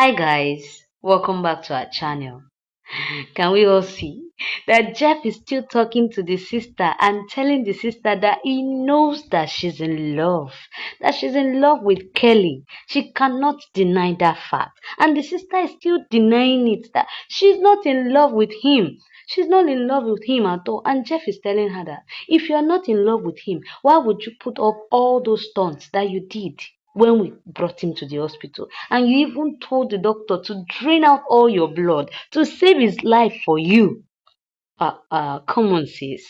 Hi guys, welcome back to our channel. Can we all see that Jeff is still talking to the sister and telling the sister that he knows that she's in love with Kelly. She cannot deny that fact. And the sister is still denying it that she's not in love with him. She's not in love with him at all. And Jeff is telling her that if you're not in love with him, why would you put up all those stunts that you did when we brought him to the hospital? And you even told the doctor to drain out all your blood to save his life for you. Come on, sis.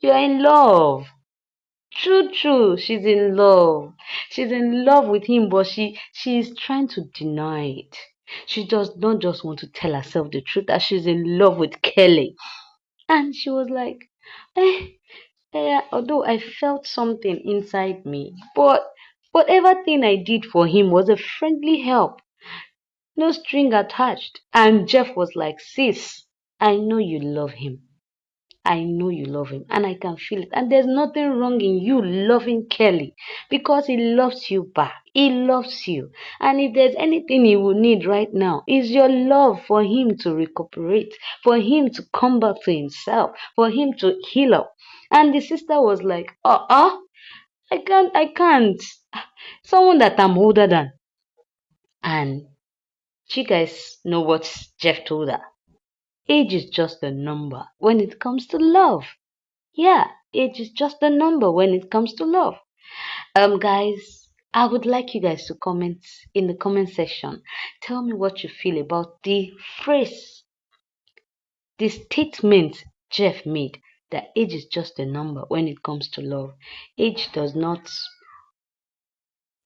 You're in love. True, true. She's in love. She's in love with him, but she is trying to deny it. She does not just want to tell herself the truth that she's in love with Kelly. And she was like, eh, although I felt something inside me, but whatever thing I did for him was a friendly help, no string attached. And Jeff was like, sis, I know you love him. I know you love him and I can feel it. And there's nothing wrong in you loving Kelly because he loves you back. He loves you. And if there's anything he will need right now, is your love for him to recuperate, for him to come back to himself, for him to heal up. And the sister was like, I can't. Someone that I'm older than. And you guys know what Jeff told her. Age is just a number when it comes to love. Yeah, age is just a number when it comes to love. Guys, I would like you guys to comment in the comment section. Tell me what you feel about the phrase, the statement Jeff made that age is just a number when it comes to love. Age does not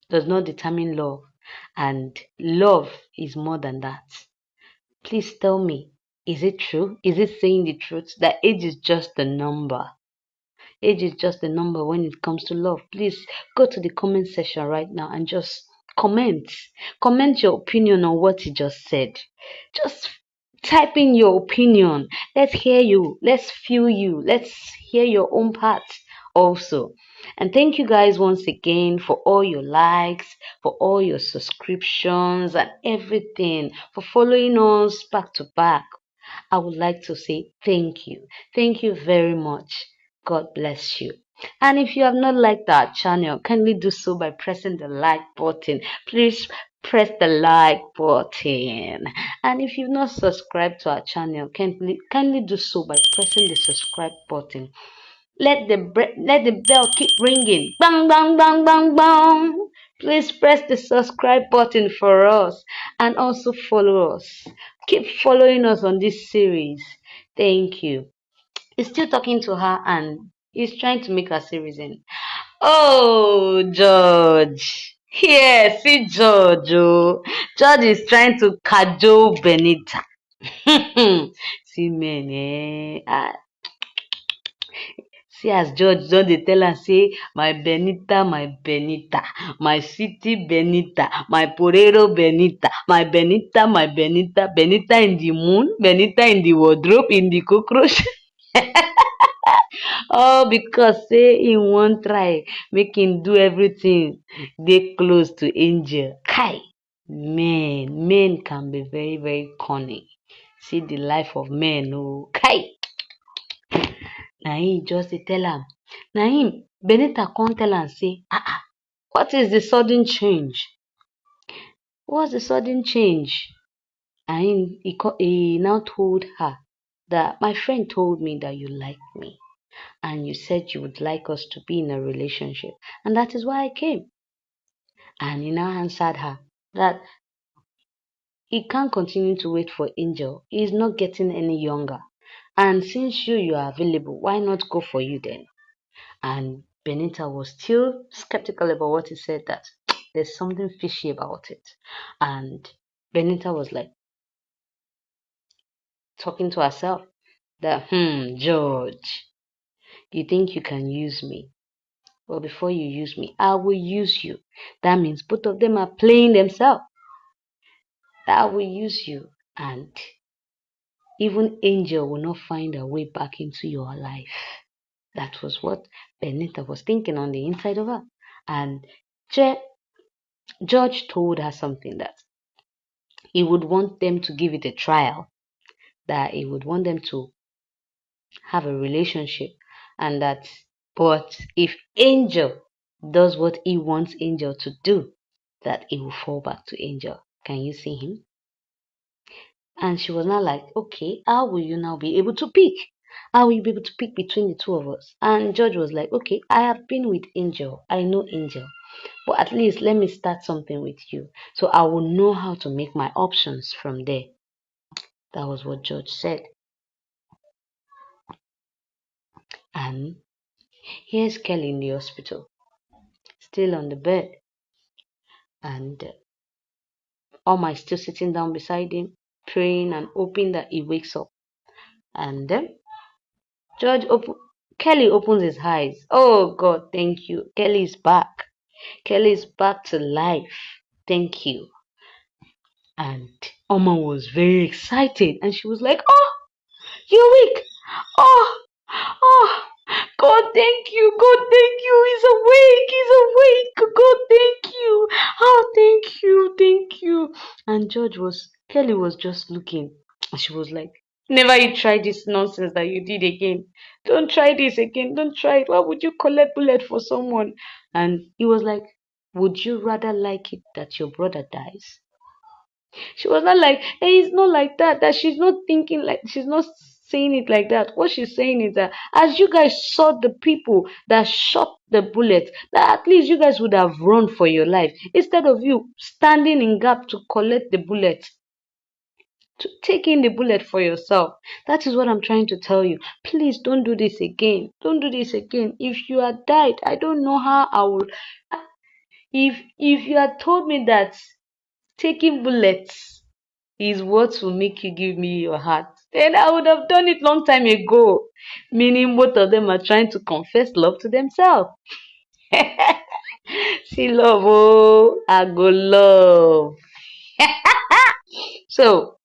determine love, and love is more than that. Please tell me, is it true? Is it saying the truth that age is just a number? Age is just a number when it comes to love. Please go to the comment section right now and just comment. Comment your opinion on what he just said. Just type in your opinion. Let's hear you. Let's feel you. Let's hear your own part also. And thank you guys once again for all your likes, for all your subscriptions and everything, for following us back to back. I would like to say thank you. Thank you very much. God bless you. And if you have not liked our channel, kindly do so by pressing the like button. Please press the like button. And if you've not subscribed to our channel, kindly do so by pressing the subscribe button. Let the bell keep ringing. Bang bang bang bang bang. Please press the subscribe button for us and also follow us. Keep following us on this series. Thank you. He's still talking to her and he's trying to make her series in. Oh, George. Here, see George. Oh. George is trying to cajole Benita. See, men, see as George don dey tell am say my Benita, my city Benita, my Porero Benita, my Benita, Benita in the moon, Benita in the wardrobe, in the cockroach. All because say im wan try make im do everything dey close to angel. Kai! Men can be very very cunning. See the life of men oh. Kai! Na him just dey tell am. Na him Benita come tell am say what is the sudden change? What's the sudden change? And he now told her that my friend told me that you like me and you said you would like us to be in a relationship, and that is why I came. And he now answered her that he can't continue to wait for Angel. He is not getting any younger. And since you are available, why not go for you then? And Benita was still skeptical about what he said, that there's something fishy about it. And Benita was like talking to herself that, George, you think you can use me? Well, before you use me, I will use you. That means both of them are playing themselves. That I will use you, and even Angel will not find her way back into your life. That was what Benita was thinking on the inside of her. And George told her something that he would want them to give it a trial, that he would want them to have a relationship, and that, but if Angel does what he wants Angel to do, that he will fall back to Angel. Can you see him? And she was not like, okay, how will you now be able to pick? How will you be able to pick between the two of us? And George was like, okay, I have been with Angel. I know Angel. But at least let me start something with you. So I will know how to make my options from there. That was what George said. And here's Kelly in the hospital, still on the bed. And Oma is still sitting down beside him, praying and hoping that he wakes up. And then George op- Kelly opens his eyes. Oh God, thank you. Kelly is back. Kelly is back to life. Thank you. And Oma was very excited, and she was like, "Oh, you're awake! Oh, oh, God, thank you! God, thank you! He's awake! He's awake! God, thank you! Oh, thank you! Thank you!" And Kelly was just looking, and she was like, "Never you try this nonsense that you did again. Don't try this again. Don't try it. Why would you collect bullet for someone?" And he was like, "Would you rather like it that your brother dies?" She was not like, hey, it's not like that. That she's not thinking like, she's not saying it like that. What she's saying is that as you guys saw the people that shot the bullets, that at least you guys would have run for your life instead of you standing in gap to collect the bullet, to take in the bullet for yourself. That is what I'm trying to tell you. Please don't do this again. Don't do this again. If you had died, I don't know how I would. If you had told me that taking bullets is what will make you give me your heart, then I would have done it long time ago. Meaning both of them are trying to confess love to themselves. See love, oh, I go love. So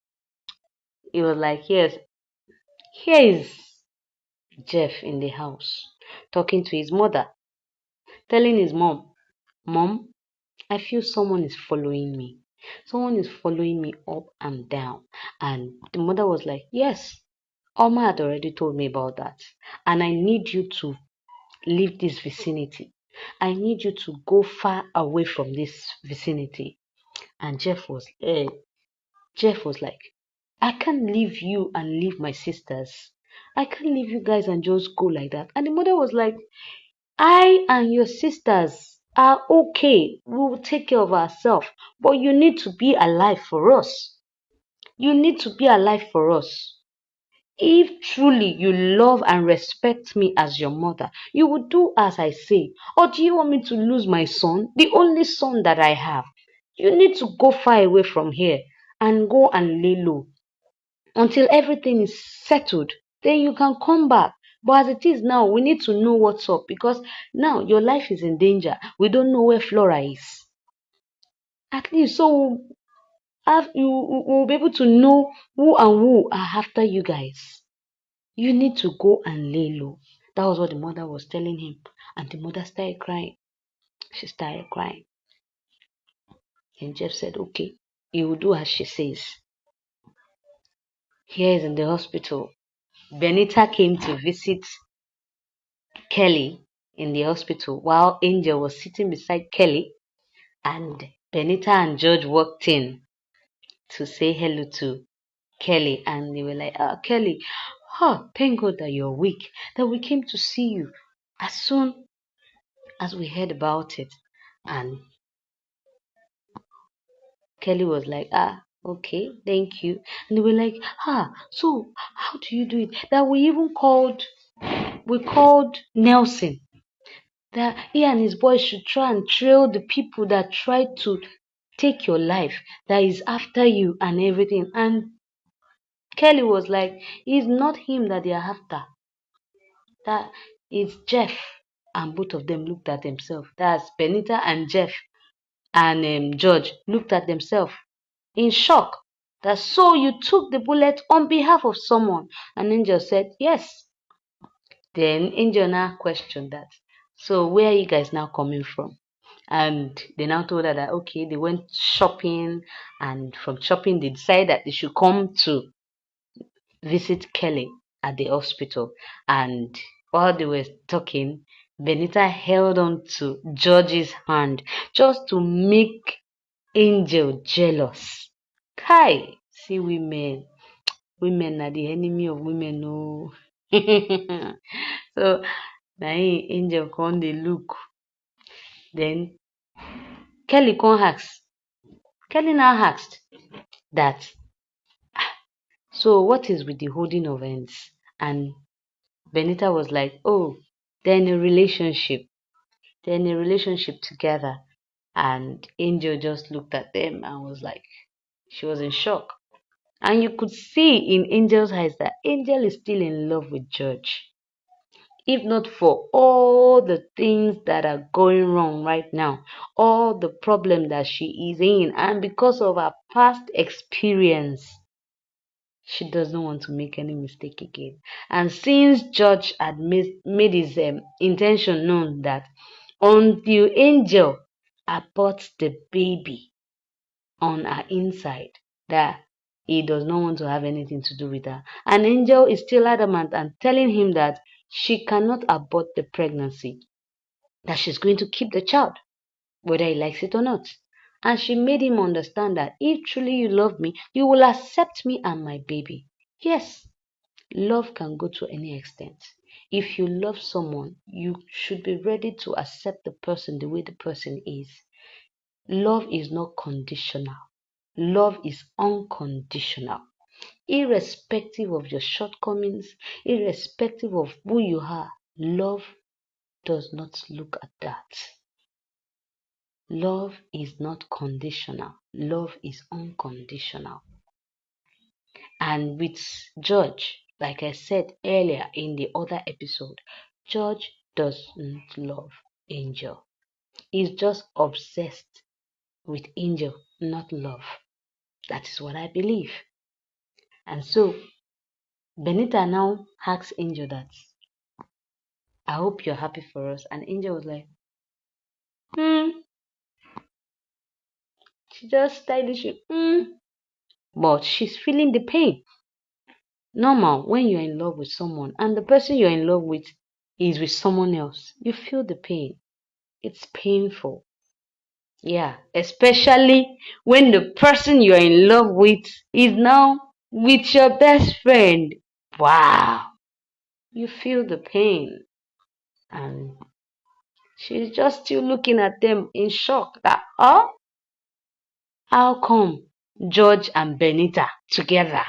he was like, yes, here is Jeff in the house talking to his mother, telling his mom, Mom, I feel someone is following me. Someone is following me up and down. And the mother was like, yes, Oma had already told me about that. And I need you to leave this vicinity. I need you to go far away from this vicinity. And Jeff was like, I can't leave you and leave my sisters. I can't leave you guys and just go like that. And the mother was like, I and your sisters are okay. We will take care of ourselves. But you need to be alive for us. You need to be alive for us. If truly you love and respect me as your mother, you will do as I say. Or do you want me to lose my son, the only son that I have? You need to go far away from here and go and lay low until everything is settled. Then you can come back. But as it is now, we need to know what's up because now your life is in danger. We don't know where Flora is. At least so you will be able to know who and who are after you guys. You need to go and lay low. That was what the mother was telling him. And the mother started crying. She started crying. And Jeff said, okay, he will do as she says. Here is in the hospital. Benita came to visit Kelly in the hospital while Angel was sitting beside Kelly. And Benita and George walked in to say hello to Kelly. And they were like, Kelly, oh, thank God that you're weak, that we came to see you as soon as we heard about it. And Kelly was like, okay, thank you. And they were like, so how do you do it? That we called Nelson, that he and his boys should try and trail the people that tried to take your life, that is after you and everything. And Kelly was like, it's not him that they are after. That is Jeff. And both of them looked at themselves. That's Benita and Jeff and George looked at themselves in shock. That so you took the bullet on behalf of someone. And Angel said, yes. Then Angel now questioned that. So where are you guys now coming from? And they now told her that okay, they went shopping, and from shopping they decided that they should come to visit Kelly at the hospital. And while they were talking, Benita held on to George's hand just to make Angel jealous. Kai, see women are the enemy of women. No. So now Angel come dey look. Then Kelly come ask. Kelly now asked that, so what is with the holding of hands? And Benita was like, oh, they're in a relationship. They're in a relationship together. And Angel just looked at them and was like, she was in shock. And you could see in Angel's eyes that Angel is still in love with George. If not for all the things that are going wrong right now, all the problem that she is in, and because of her past experience, she does not want to make any mistake again. And since George had made his intention known that until Angel aborts the baby on her inside, that he does not want to have anything to do with her. And Angel is still adamant and telling him that she cannot abort the pregnancy, that she's going to keep the child, whether he likes it or not. And she made him understand that if truly you love me, you will accept me and my baby. Yes, love can go to any extent. If you love someone, you should be ready to accept the person the way the person is. Love is not conditional. Love is unconditional. Irrespective of your shortcomings, irrespective of who you are, love does not look at that. Love is not conditional. Love is unconditional. And with George, like I said earlier in the other episode, George doesn't love Angel. He's just obsessed with Angel, not love. That is what I believe. And so Benita now asks Angel that, I hope you're happy for us. And Angel was like, she just stylish, but she's feeling the pain. Normal, when you're in love with someone and the person you're in love with is with someone else, you feel the pain. It's painful. Yeah, especially when the person you're in love with is now with your best friend. Wow, you feel the pain. And she's just still looking at them in shock that, oh, how come George and Benita together?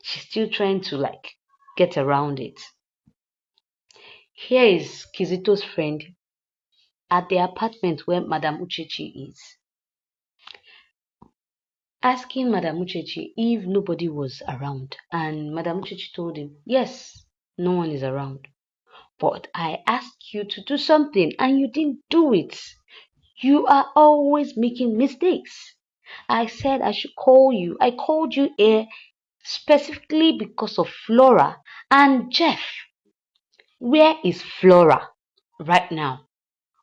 She's still trying to get around it. Here is Kizito's friend at the apartment where Madame Uchechi is, asking Madame Uchechi if nobody was around. And Madame Uchechi told him, yes, no one is around. But I asked you to do something and you didn't do it. You are always making mistakes. I said I should call you. I called you here specifically because of Flora and Jeff. Where is Flora right now?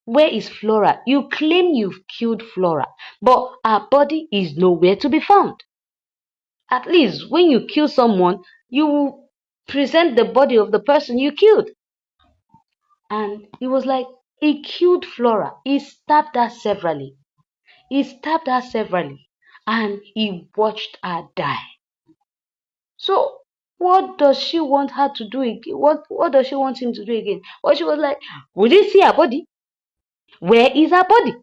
Where is Flora? You claim you've killed Flora, but her body is nowhere to be found. At least when you kill someone, you will present the body of the person you killed. And he was like, he killed Flora. He stabbed her severally. And he watched her die. So what does she want her to do again? What does she want him to do again? Well, she was like, will you see her body? Where is her body?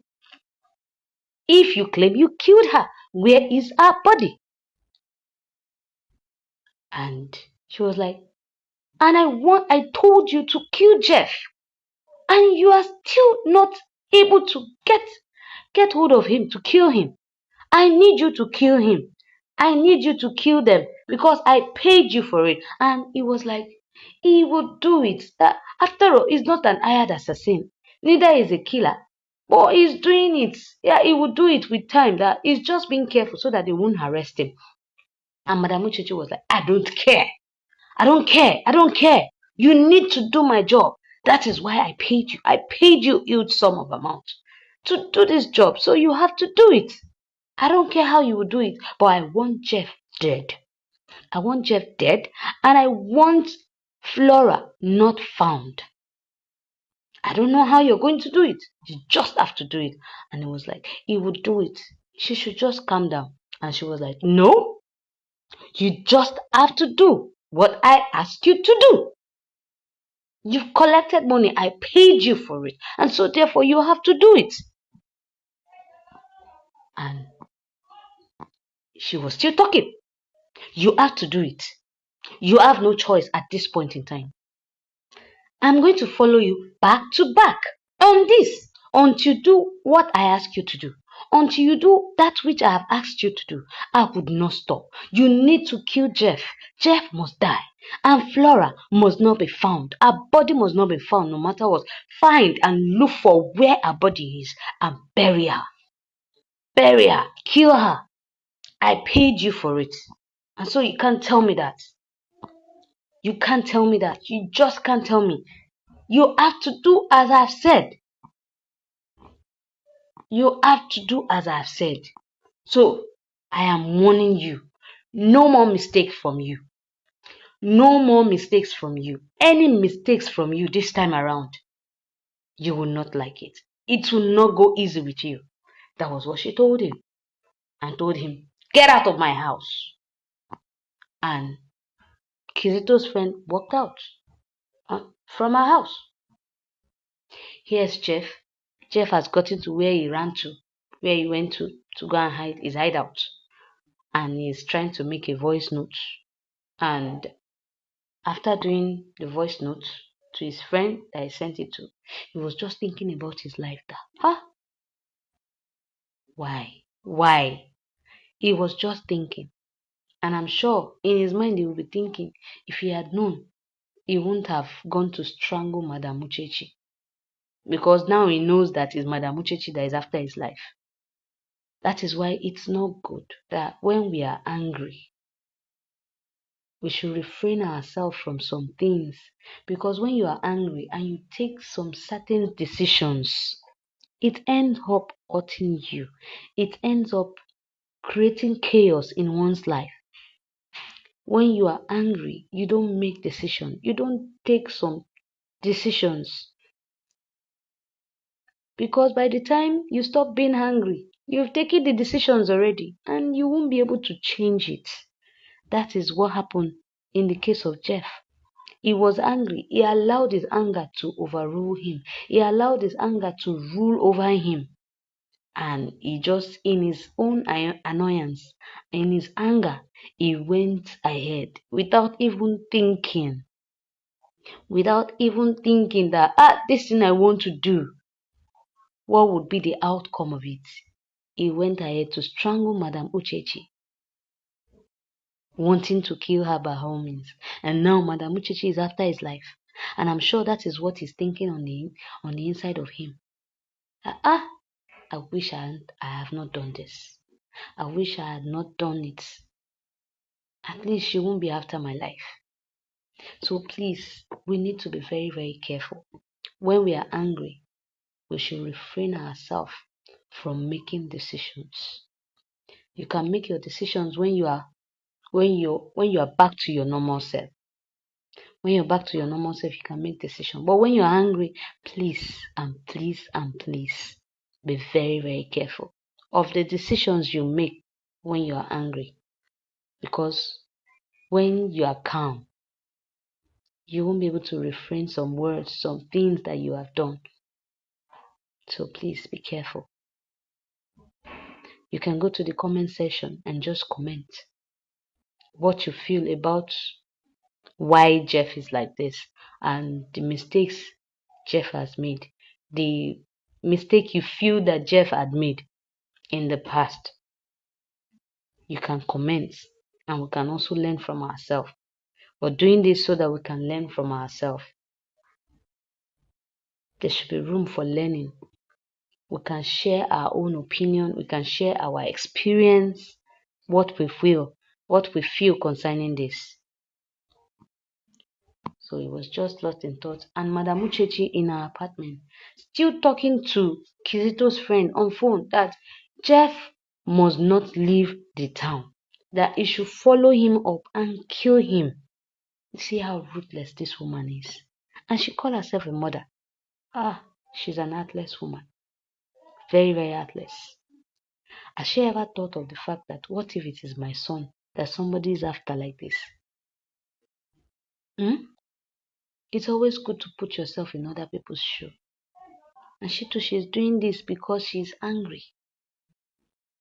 If you claim you killed her, where is her body? And she was like, and I told you to kill Jeff, and you are still not able to get hold of him to kill him. I need you to kill him. I need you to kill them because I paid you for it. And he was like, he would do it. After all, he's not an hired assassin. Neither is a killer. But he's doing it. Yeah, he would do it with time. That he's just being careful so that they won't arrest him. And Madame Uchechi was like, I don't care. I don't care. I don't care. You need to do my job. That is why I paid you. I paid you huge sum of amount. to do this job, so you have to do it. I don't care how you will do it, but I want Jeff dead. I want Jeff dead, and I want Flora not found. I don't know how you're going to do it. You just have to do it. And he was like, he would do it. She should just calm down. And she was like, no, you just have to do what I asked you to do. You've collected money. I paid you for it. And so therefore you have to do it. And she was still talking. You have to do it. You have no choice at this point in time. I'm going to follow you back to back on this until you do what I ask you to do. Until you do that which I have asked you to do. I would not stop. You need to kill Jeff. Jeff must die. And Flora must not be found. Her body must not be found no matter what. Find and look for where her body is and bury her. Bury her. Kill her. I paid you for it. And so you can't tell me that. You can't tell me that. You just can't tell me. You have to do as I've said. You have to do as I've said. So I am warning you. No more mistakes from you. No more mistakes from you. Any mistakes from you this time around, you will not like it. It will not go easy with you. That was what she told him. And told him, get out of my house. And Kizito's friend walked out from her house. Here's Jeff. Jeff has gotten to where he ran to, where he went to go and hide his hideout. And he's trying to make a voice note. And after doing the voice note to his friend that he sent it to, he was just thinking about his life. Why? He was just thinking. And I'm sure in his mind he will be thinking, if he had known, he wouldn't have gone to strangle Madam Uchechi. Because now he knows that it's Madam Uchechi that is after his life. That is why it's not good that when we are angry, we should refrain ourselves from some things. Because when you are angry and you take some certain decisions, it ends up hurting you. It ends up creating chaos in one's life. When you are angry, you don't make decisions. You don't take some decisions. Because by the time you stop being angry, you've taken the decisions already and you won't be able to change it. That is what happened in the case of Jeff. He was angry. He allowed his anger to overrule him. He allowed his anger to rule over him. And he just, in his own annoyance, in his anger, he went ahead without even thinking. Without even thinking that, this thing I want to do, what would be the outcome of it? He went ahead to strangle Madam Uchechi, wanting to kill her by all means. And now Madam Uchechi is after his life. And I'm sure that is what he's thinking on the inside of him. I wish I have not done this. I wish I had not done it. At least she won't be after my life. So please, we need to be very, very careful. When we are angry, we should refrain ourselves from making decisions. You can make your decisions when you are back to your normal self. When you're back to your normal self, you can make decisions. But when you're angry, please and please and please be very, very careful of the decisions you make when you are angry. Because when you are calm, you won't be able to refrain some words, some things that you have done. So please be careful. You can go to the comment section and just comment what you feel about why Jeff is like this and the mistakes Jeff has made. The mistake you feel that Jeff had made in the past. You can comment and we can also learn from ourselves. We're doing this so that we can learn from ourselves. There should be room for learning. We can share our own opinion. We can share our experience, what we feel concerning this. So he was just lost in thought. And Madam Uchechi in her apartment, still talking to Kizito's friend on phone that Jeff must not leave the town, that he should follow him up and kill him. You see how ruthless this woman is. And she called herself a mother. Ah, she's an heartless woman. Very, very heartless. Has she ever thought of the fact that what if it is my son that somebody is after like this? Hmm? It's always good to put yourself in other people's shoe. And she too, she's doing this because she's angry.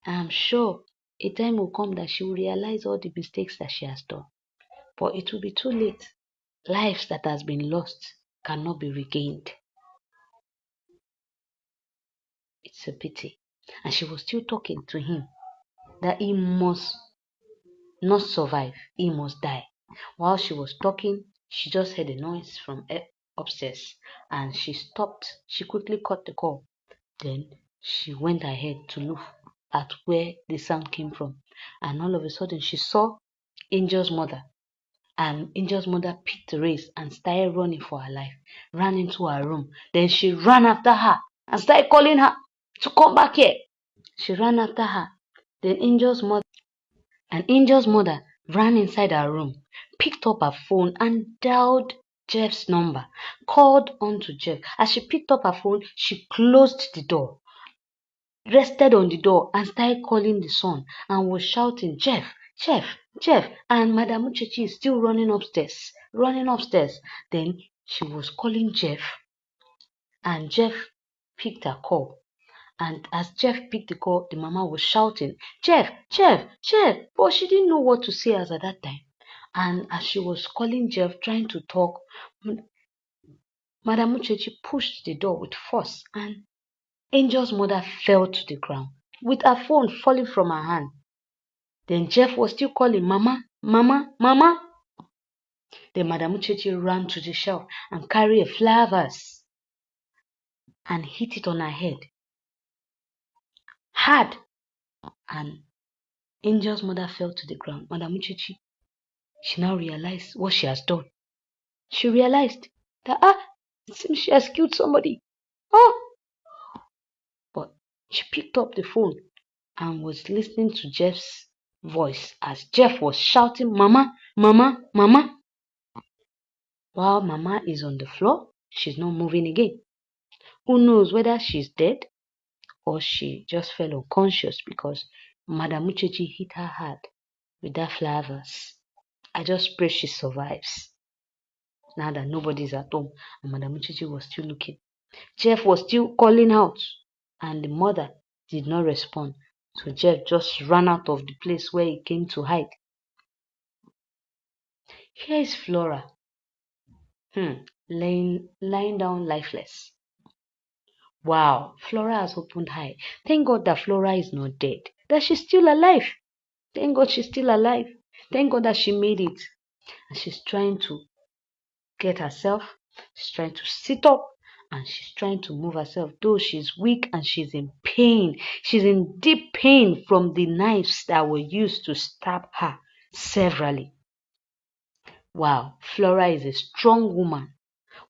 I'm sure a time will come that she will realize all the mistakes that she has done. But it will be too late. Lives that has been lost cannot be regained. It's a pity. And she was still talking to him that he must not survive, he must die. While she was talking, she just heard a noise from upstairs and she stopped. She quickly cut the call. Then she went ahead to look at where the sound came from. And all of a sudden, she saw Angel's mother. And Angel's mother picked the race and started running for her life, ran into her room. Then she ran after her and started calling her to come back here. She ran after her. Then Angel's mother ran inside her room, picked up her phone and dialed Jeff's number, called on to Jeff. As she picked up her phone, she closed the door, rested on the door and started calling the son and was shouting, Jeff, Jeff, Jeff. And Madam Uchechi is still running upstairs, running upstairs. Then she was calling Jeff and Jeff picked her call. And as Jeff picked the call, the mama was shouting, Jeff, Jeff, Jeff. But she didn't know what to say as at that time. And as she was calling Jeff, trying to talk, Madam Uchechi pushed the door with force and Angel's mother fell to the ground with her phone falling from her hand. Then Jeff was still calling, Mama, Mama, Mama. Then Madam Uchechi ran to the shelf and carried a flower vase and hit it on her head hard. And Angel's mother fell to the ground. Madam Uchechi, she now realized what she has done. She realized that, it seems she has killed somebody. Oh! But she picked up the phone and was listening to Jeff's voice as Jeff was shouting, Mama, Mama, Mama. While Mama is on the floor, she's not moving again. Who knows whether she's dead or she just fell unconscious because Madam Uchechi hit her hard with that flower vase. I just pray she survives. Now that nobody's at home and Madam Uchechi was still looking. Jeff was still calling out and the mother did not respond. So Jeff just ran out of the place where he came to hide. Here is Flora, lying down lifeless. Wow, Flora has opened eye. Thank God that Flora is not dead, that she's still alive. Thank God she's still alive. Thank God that she made it. And she's trying to get herself, she's trying to sit up, and she's trying to move herself, though she's weak and she's in pain. She's in deep pain from the knives that were used to stab her severally. Wow, Flora is a strong woman.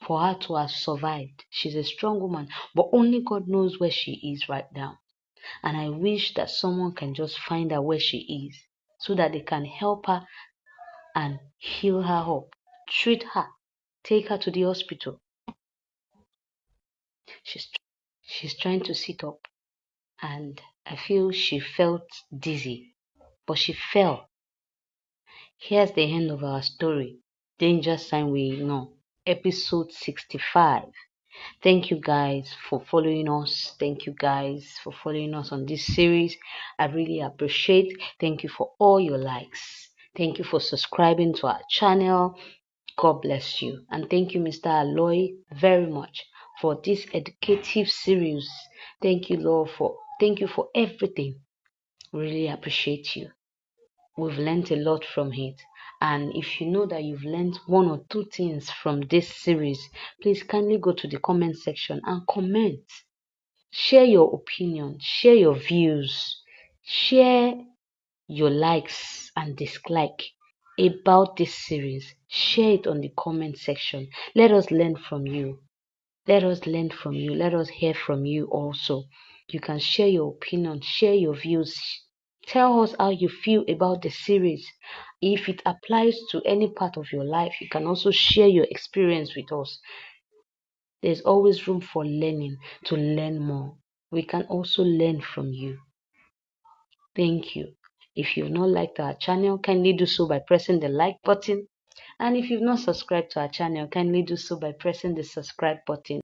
For her to have survived, she's a strong woman, but only God knows where she is right now. And I wish that someone can just find her where she is so that they can help her and heal her up, treat her, take her to the hospital. She's trying to sit up and I feel she felt dizzy, but she fell. Here's the end of our story. Danger Sign We Know, episode 65. Thank you guys for following us. Thank you guys for following us on this series. I really appreciate. Thank you for all your likes. Thank you for subscribing to our channel. God bless you. And thank you, Mr. Aloy, very much for this educative series. Thank you, Lord, thank you for everything. Really appreciate you. We've learned a lot from it. And if you know that you've learned one or two things from this series, please kindly go to the comment section and comment. Share your opinion, share your views, share your likes and dislike about this series. Share it on the comment section. Let us learn from you. Let us learn from you. Let us hear from you also. You can share your opinion, share your views. Tell us how you feel about the series. If it applies to any part of your life, you can also share your experience with us. There's always room for learning, to learn more. We can also learn from you. Thank you. If you've not liked our channel, kindly do so by pressing the like button. And if you've not subscribed to our channel, kindly do so by pressing the subscribe button.